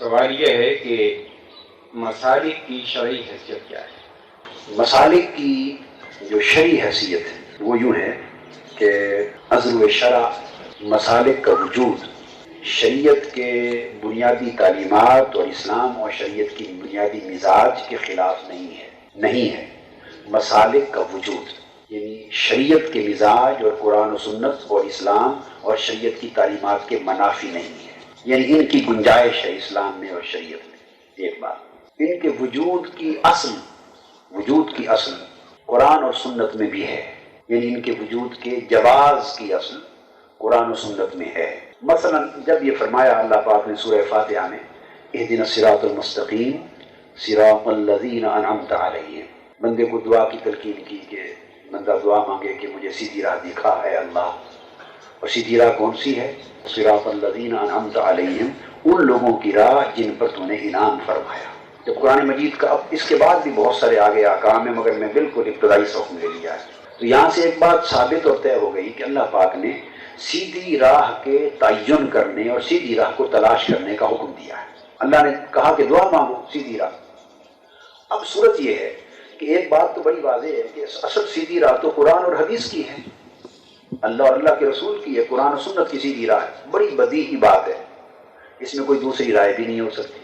سوال یہ ہے کہ مسالک کی شرعی حیثیت کیا ہے؟ مسالک کی جو شرعی حیثیت ہے وہ یوں ہے کہ عزل و شرع مسالک کا وجود شریعت کے بنیادی تعلیمات اور اسلام اور شریعت کی بنیادی مزاج کے خلاف نہیں ہے مسالک کا وجود یعنی شریعت کے مزاج اور قرآن و سنت اور اسلام اور شریعت کی تعلیمات کے منافی نہیں ہے، یعنی ان کی گنجائش ہے اسلام میں اور شریعت میں۔ ایک بات، ان کے وجود کی اصل قرآن اور سنت میں بھی ہے، یعنی ان کے وجود کے جواز کی اصل قرآن و سنت میں ہے۔ مثلا جب یہ فرمایا اللہ پاک نے سورہ فاتحہ میں اہدنا الصراط المستقیم صراط الذین انعمت علیہم، بندے کو دعا کی تلقین کی کہ بندہ دعا مانگے کہ مجھے سیدھی راہ دکھا ہے اللہ، اور سیدھی راہ کون سی ہے؟ صراط الذین انعمت علیہم، ان لوگوں کی راہ جن پر تو نے انعام فرمایا۔ جب قرآن مجید کا اب اس کے بعد بھی بہت سارے آگے احکام ہیں، مگر میں بالکل ابتدائی صف میں لے لیا ہے، تو یہاں سے ایک بات ثابت اور طے ہو گئی کہ اللہ پاک نے سیدھی راہ کے تعین کرنے اور سیدھی راہ کو تلاش کرنے کا حکم دیا ہے۔ اللہ نے کہا کہ دعا مانگو سیدھی راہ۔ اب صورت یہ ہے کہ ایک بات تو بڑی واضح ہے کہ اصل سیدھی راہ تو قرآن اور حدیث کی ہے، اللہ اور اللہ کے رسول کی ہے، قرآن و سنت کی سیدھی راہ ہے۔ بڑی بدیہی بات ہے، اس میں کوئی دوسری رائے بھی نہیں ہو سکتی۔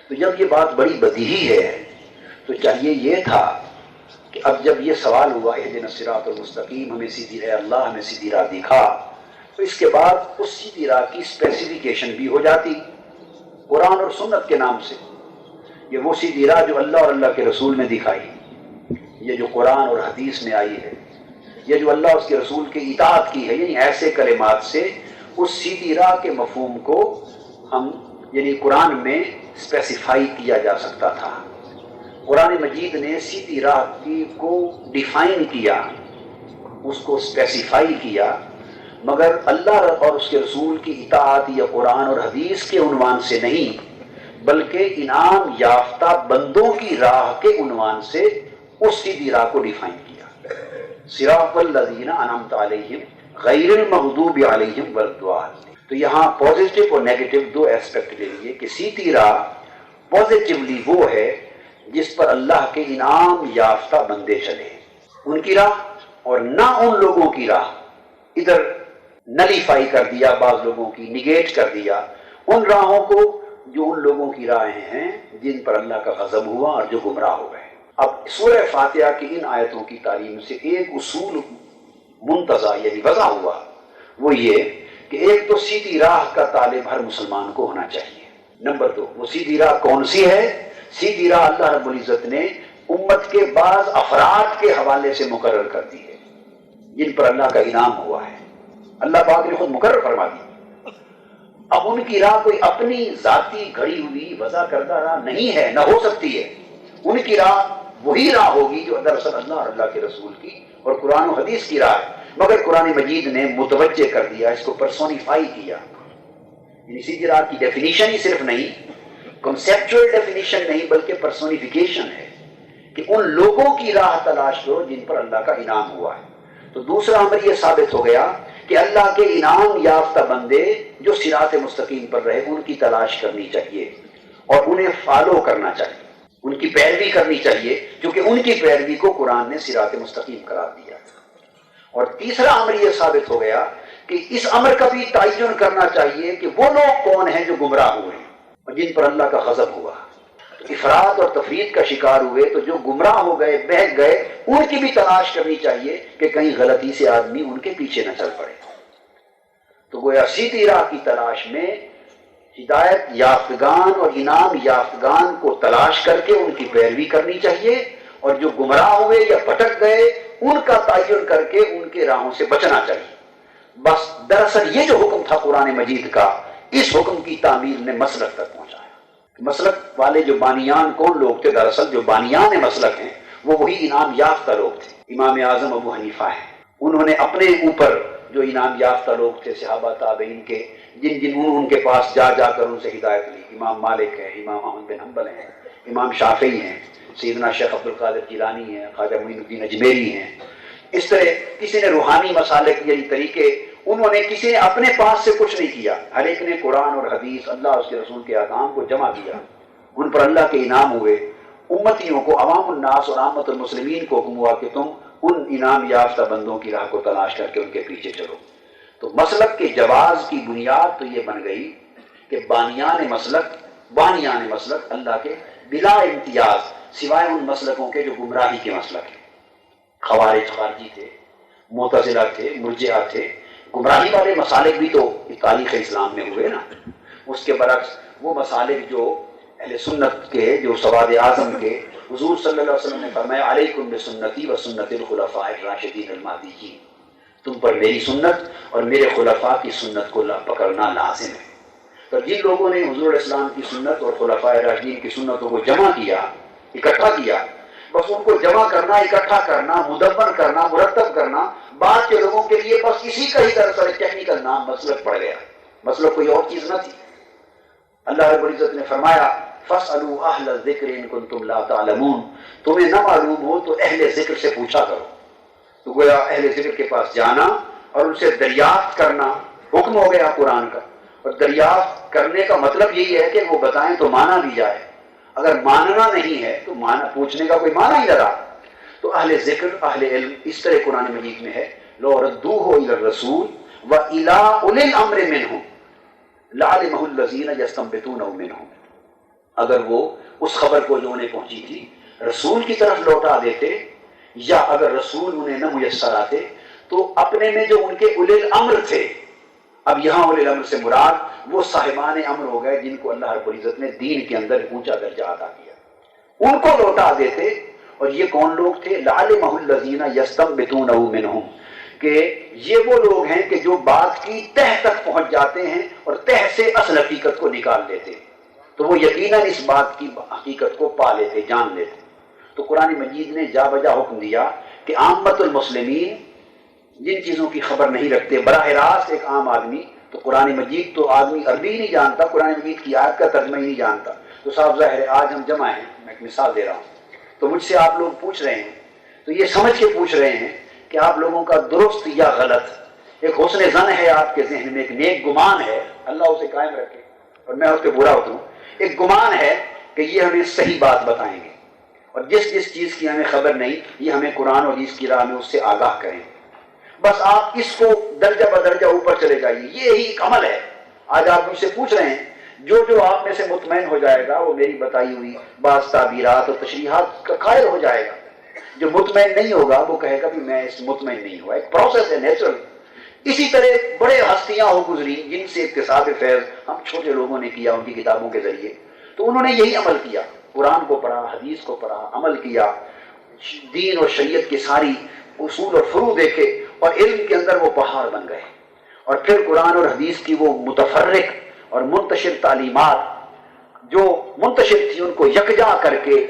تو جب یہ بات بڑی بدیہی ہے تو چاہیے یہ تھا کہ اب جب یہ سوال ہوا اہدنا الصراط المستقیم، ہمیں سیدھی ہے اللہ ہمیں سیدھی راہ دکھا، تو اس کے بعد اس سیدھی راہ کی اسپیسیفیکیشن بھی ہو جاتی قرآن اور سنت کے نام سے۔ یہ وہ سیدھی راہ جو اللہ اور اللہ کے رسول نے دکھائی، یہ جو قرآن اور حدیث میں آئی ہے، یہ جو اللہ اس کے رسول کی اطاعت کی ہے، یعنی ایسے کلمات سے اس سیدھی راہ کے مفہوم کو ہم یعنی قرآن میں اسپیسیفائی کیا جا سکتا تھا۔ قرآن مجید نے سیدھی راہ کی کو ڈیفائن کیا، اس کو اسپیسیفائی کیا، مگر اللہ اور اس کے رسول کی اطاعت یا قرآن اور حدیث کے عنوان سے نہیں، بلکہ انعام یافتہ بندوں کی راہ کے عنوان سے اس سیدھی راہ کو ڈیفائن کیا۔ صراط الذین انعمت علیہم غیر المغضوب علیہم ولا۔ تو یہاں پازیٹیو اور نیگیٹو دو ایسپیکٹ لے لیے کہ سیدھی راہ پازیٹیولی وہ ہے جس پر اللہ کے انعام یافتہ بندے چلے، ان کی راہ، اور نہ ان لوگوں کی راہ۔ ادھر نلیفائی کر دیا، بعض لوگوں کی نگیٹ کر دیا ان راہوں کو جو ان لوگوں کی راہیں ہیں جن پر اللہ کا غضب ہوا اور جو گمراہ ہو گئے۔ اب سورہ فاتحہ کی ان آیتوں کی تعلیم سے ایک اصول منتزع یعنی وضع ہوا، وہ یہ کہ ایک تو سیدھی راہ کا طالب ہر مسلمان کو ہونا چاہیے۔ نمبر دو، وہ سیدھی راہ کون سی ہے؟ سیدھی راہ اللہ رب العزت نے امت کے بعض افراد کے حوالے سے مقرر کر دی ہے جن پر اللہ کا انعام ہوا ہے، اللہ پاک نے خود مقرر فرما دی۔ اب ان کی راہ کوئی اپنی ذاتی گھڑی ہوئی وضع کردہ راہ نہیں ہے، نہ ہو سکتی ہے۔ ان کی راہ وہی راہ ہوگی جو دراصل اللہ اور اللہ کے رسول کی اور قرآن و حدیث کی راہ ہے، مگر قرآن مجید نے متوجہ کر دیا، اس کو پرسونیفائی کیا۔ یعنی سیدھی راہ کی ڈیفینیشن ہی صرف نہیں، کنسیپچول ڈیفینیشن نہیں، بلکہ پرسونیفیکیشن ہے کہ ان لوگوں کی راہ تلاش کرو جن پر اللہ کا انعام ہوا ہے۔ تو دوسرا امر یہ ثابت ہو گیا کہ اللہ کے انعام یافتہ بندے جو صراط مستقیم پر رہے ان کی تلاش کرنی چاہیے اور انہیں فالو کرنا چاہیے، ان کی پیروی کرنی چاہیے، کیونکہ ان کی پیروی کو قرآن نے صراط مستقیم قرار دیا۔ اور تیسرا امر یہ ثابت ہو گیا کہ اس امر کا بھی تعین کرنا چاہیے کہ وہ لوگ کون ہیں جو گمراہ ہوئے اور جن پر اللہ کا غضب ہوا، افراط اور تفرید کا شکار ہوئے، تو جو گمراہ ہو گئے بہک گئے ان کی بھی تلاش کرنی چاہیے کہ کہیں غلطی سے آدمی ان کے پیچھے نہ چل پڑے۔ تو گویا سیدھی راہ کی تلاش میں ہدایت یافتگان اور انعام یافتگان کو تلاش کر کے ان کی پیروی کرنی چاہیے، اور جو گمراہ ہوئے یا بھٹک گئے ان کا تعین کر کے ان کے راہوں سے بچنا چاہیے۔ بس دراصل یہ جو حکم تھا قرآن مجید کا، اس حکم کی تعمیل نے مسلک تک پہنچایا۔ مسلک والے جو بانیان کون لوگ تھے؟ دراصل جو بانیان مسلک ہیں وہ وہی انعام یافتہ لوگ تھے۔ امام اعظم ابو حنیفہ ہیں، انہوں نے اپنے اوپر جو انعام یافتہ لوگ تھے صحابہ تابعین کے، جنہوں ان کے پاس جا کر ان سے ہدایت لی، امام مالک ہے، امام احمد بن حنبل ہیں، امام شافعی ہیں، سیدنا شیخ عبد القادر جیلانی ہیں، خواجہ معین الدین اجمیری ہیں، اس طرح کسی نے روحانی مسالک یعنی طریقے انہوں نے کسی نے اپنے پاس سے کچھ نہیں کیا، ہر ایک نے قرآن اور حدیث، اللہ اس کے رسول کے احکام کو جمع کیا، ان پر اللہ کے انعام ہوئے۔ امتیوں کو، عوام الناس اور عامت المسلمین کو حکم ہوا کہ تم ان انعام یافتہ بندوں کی راہ کو تلاش کر کے ان کے پیچھے چلو۔ تو مسلک کے جواز کی بنیاد تو یہ بن گئی کہ بانیان مسلک اللہ کے بلا امتیاز، سوائے ان مسلکوں کے جو گمراہی کے مسلک ہیں۔ خوارج خارجی تھے، معتزلہ تھے، مرجئہ تھے، گمراہی والے مسالک بھی تو تاریخ اسلام میں ہوئے نا۔ اس کے برعکس وہ مسالک جو اہل سنت کے، جو سواد اعظم کے، حضور صلی اللہ علیہ وسلم نے فرمایا علیکم بسنتی و سنت الخلفاء الراشدین المہدیین، تم پر میری سنت اور میرے خلفاء کی سنت کو پکڑنا لازم ہے۔ تو جن لوگوں نے حضور اسلام کی سنت اور خلفاء راشدین کی سنتوں کو جمع کیا، اکٹھا کیا، بس ان کو جمع کرنا، اکٹھا کرنا، مدون کرنا، مرتب کرنا، بعد کے لوگوں کے لیے بس اسی کا ہی دراصل ٹیکنیکل نام مسلک پڑ گیا۔ مسلک کوئی اور چیز نہ تھی۔ اللہ رب العزت نے فرمایا فَاسْأَلُوا أَهْلَ الذِّكْرِ إِن كُنتُمْ لَا تَعْلَمُونَ، تمہیں نہ معلوم ہو تو اہل ذکر سے پوچھا کرو۔ تو گویا اہل ذکر کے پاس جانا اور ان سے دریافت کرنا حکم ہو گیا قرآن کا۔ اور دریافت کرنے کا مطلب یہی ہے کہ وہ بتائیں تو مانا بھی جائے، اگر ماننا نہیں ہے تو پوچھنے کا کوئی معنی ہی نہ رہا۔ تو اہل ذکر، اہل علم، اس طرح قرآن مجید میں ہے لو ردوہ الی الرسول والی اولی الامر منہم لعلمہ الذین یستنبطونہ منہم، اگر وہ اس خبر کو جو انہیں پہنچی تھی رسول کی طرف لوٹا دیتے، یا اگر رسول انہیں نہ میسر آتے تو اپنے میں جو ان کے اولی الامر تھے، اب یہاں اولی الامر سے مراد وہ صاحبان امر ہو گئے جن کو اللہ رب العزت نے دین کے اندر اونچا درجہ عطا کیا، ان کو لوٹا دیتے۔ اور یہ کون لوگ تھے؟ لعلمہ الذین یستنبطونہ منہم، کہ یہ وہ لوگ ہیں کہ جو بات کی تہ تک پہنچ جاتے ہیں اور تہ سے اصل حقیقت کو نکال لیتے، تو وہ یقیناً اس بات کی حقیقت کو پا لیتے، جان لیتے۔ تو قرآن مجید نے جا بجا حکم دیا کہ عامت المسلمین جن چیزوں کی خبر نہیں رکھتے، براہ راست ایک عام آدمی، تو قرآن مجید تو آدمی عربی ہی نہیں جانتا، قرآن مجید کی آیت کا ترجمہ ہی نہیں جانتا، تو صاحب ظاہر ہے آج ہم جمع ہیں، میں ایک مثال دے رہا ہوں، تو مجھ سے آپ لوگ پوچھ رہے ہیں تو یہ سمجھ کے پوچھ رہے ہیں کہ آپ لوگوں کا درست یا غلط ایک حسن ظن ہے، آپ کے ذہن میں ایک نیک گمان ہے، اللہ اسے قائم رکھے اور میں اس پہ برا اتروں، ایک گمان ہے کہ یہ ہمیں صحیح بات بتائیں گے، اور جس چیز کی ہمیں خبر نہیں یہ ہمیں قرآن اور حدیث کی راہ میں اس سے آگاہ کریں۔ بس آپ اس کو درجہ بدرجہ اوپر چلے جائیے، یہی ایک عمل ہے۔ آج آپ مجھ سے پوچھ رہے ہیں، جو آپ میں سے مطمئن ہو جائے گا وہ میری بتائی ہوئی بعض تعبیرات اور تشریحات کا قائل ہو جائے گا، جو مطمئن نہیں ہوگا وہ کہے گا کہ میں اس مطمئن نہیں ہوا۔ ایک پروسیس ہے، نیچرل۔ اسی طرح بڑے ہستیاں ہو گزری جن سے اکتساب فیض ہم چھوٹے لوگوں نے کیا ان کی کتابوں کے ذریعے، تو انہوں نے یہی عمل کیا، قرآن کو پڑھا، حدیث کو پڑھا، عمل کیا، دین اور شریعت کی ساری اصول اور فروع دیکھے، اور علم کے اندر وہ پہاڑ بن گئے۔ اور پھر قرآن اور حدیث کی وہ متفرق اور منتشر تعلیمات جو منتشر تھی ان کو یکجا کر کے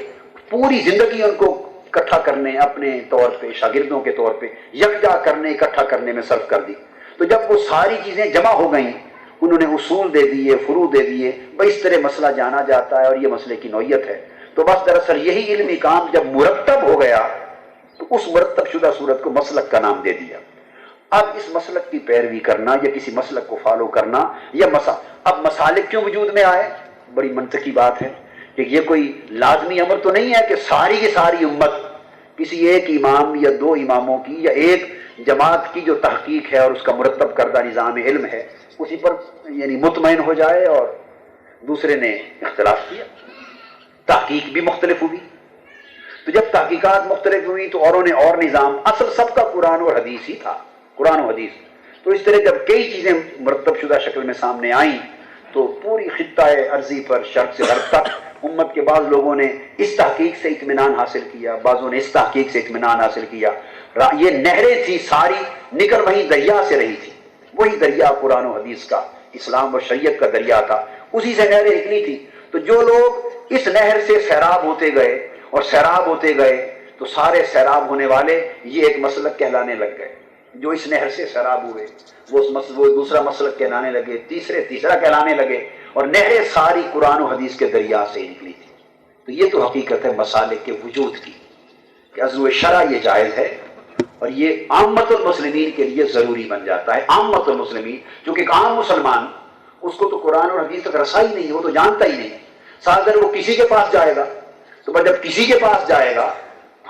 پوری زندگی ان کو اکٹھا کرنے، اپنے طور پہ شاگردوں کے طور پہ یکجا کرنے، اکٹھا کرنے میں صرف کر دی۔ تو جب وہ ساری چیزیں جمع ہو گئیں، انہوں نے اصول دے دیے، فروع دے دیے، بھائی اس طرح مسئلہ جانا جاتا ہے اور یہ مسئلے کی نوعیت ہے، تو بس دراصل یہی علمی کام جب مرتب ہو گیا تو اس مرتب شدہ صورت کو مسلک کا نام دے دیا۔ اب اس مسلک کی پیروی کرنا یا کسی مسلک کو فالو کرنا یا اب مسالک کیوں وجود میں آئے؟ بڑی منطقی بات ہے کہ یہ کوئی لازمی امر تو نہیں ہے کہ ساری کی ساری امت کسی ایک امام یا دو اماموں کی یا ایک جماعت کی جو تحقیق ہے اور اس کا مرتب کردہ نظام علم ہے اسی پر یعنی مطمئن ہو جائے، اور دوسرے نے اختلاف کیا، تحقیق بھی مختلف ہوئی، تو جب تحقیقات مختلف ہوئی تو اوروں نے اور نظام، اصل سب کا قرآن اور حدیث ہی تھا، قرآن و حدیث۔ تو اس طرح جب کئی چیزیں مرتب شدہ شکل میں سامنے آئیں تو پوری خطہ ارضی پر شرق سے غرب تک امت کے بعض لوگوں نے اس تحقیق سے اطمینان حاصل کیا، بعضوں نے اس تحقیق سے اطمینان حاصل کیا۔ یہ نہریں تھی ساری نکل وہیں دریا سے رہی تھی، وہی دریا قرآن و حدیث کا، اسلام و شریعت کا دریا تھا، اسی سے نہریں نکلی تھی۔ تو جو لوگ اس نہر سے سیراب ہوتے گئے اور سیراب ہوتے گئے تو سارے سیراب ہونے والے یہ ایک مسلک کہلانے لگ گئے، جو اس نہر سے سیراب ہوئے وہ دوسرا مسلک کہلانے لگے، تیسرا کہلانے لگے، اور نہریں ساری قرآن و حدیث کے دریا سے نکلی تھی۔ تو یہ تو حقیقت ہے مسالک کے وجود کی کہ عضو شرع یہ جائز ہے اور یہ عامت المسلمین کے لیے ضروری بن جاتا ہے. عامت المسلمین چونکہ ایک عام مسلمان اس کو تو قرآن اور حدیث تک رسائی نہیں، وہ تو جانتا ہی نہیں. اگر وہ کسی کے پاس جائے گا تو جب کسی کے پاس جائے گا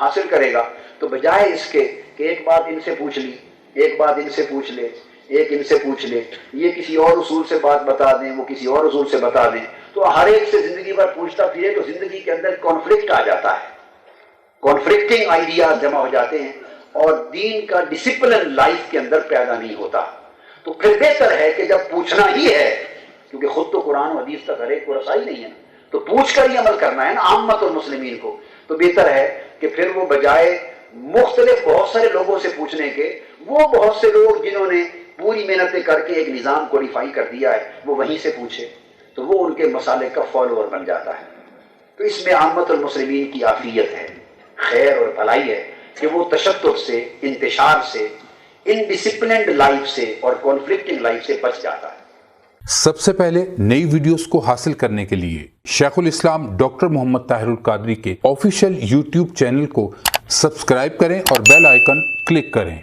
حاصل کرے گا تو بجائے اس کے کہ ایک بات ان سے پوچھ لی، ایک بات ان سے پوچھ لے، ایک ان سے پوچھ لے، یہ کسی اور اصول سے بات بتا دیں، وہ کسی اور اصول سے بتا دیں، تو ہر ایک سے زندگی بھر پوچھتا پھرے تو زندگی کے اندر کانفلکٹ آ جاتا ہے، کانفلکٹنگ آئیڈیاز جمع ہو جاتے ہیں اور دین کا ڈسپلن لائف کے اندر پیدا نہیں ہوتا. تو پھر بہتر ہے کہ جب پوچھنا ہی ہے، کیونکہ خود تو قرآن و حدیث تک ہر ایک کو رسائی نہیں ہے، تو پوچھ کر ہی عمل کرنا ہے نا عامت المسلمین کو، تو بہتر ہے کہ پھر وہ بجائے مختلف بہت سارے لوگوں سے پوچھنے کے، وہ بہت سے لوگ جنہوں نے پوری محنتیں کر کے ایک نظام کوڈیفائی کر دیا ہے وہ وہیں سے پوچھے، تو وہ ان کے مسالے کا فالوور بن جاتا ہے. تو اس میں عامت المسلمین کی عافیت ہے، خیر اور بھلائی ہے کہ وہ تشدد سے، انتشار سے، انڈسپلنڈ لائف سے اور کانفلکٹنگ لائف سے بچ جاتا ہے. سب سے پہلے نئی ویڈیوز کو حاصل کرنے کے لیے شیخ الاسلام ڈاکٹر محمد طاہر القادری کے آفیشیل یوٹیوب چینل کو سبسکرائب کریں اور بیل آئیکن کلک کریں.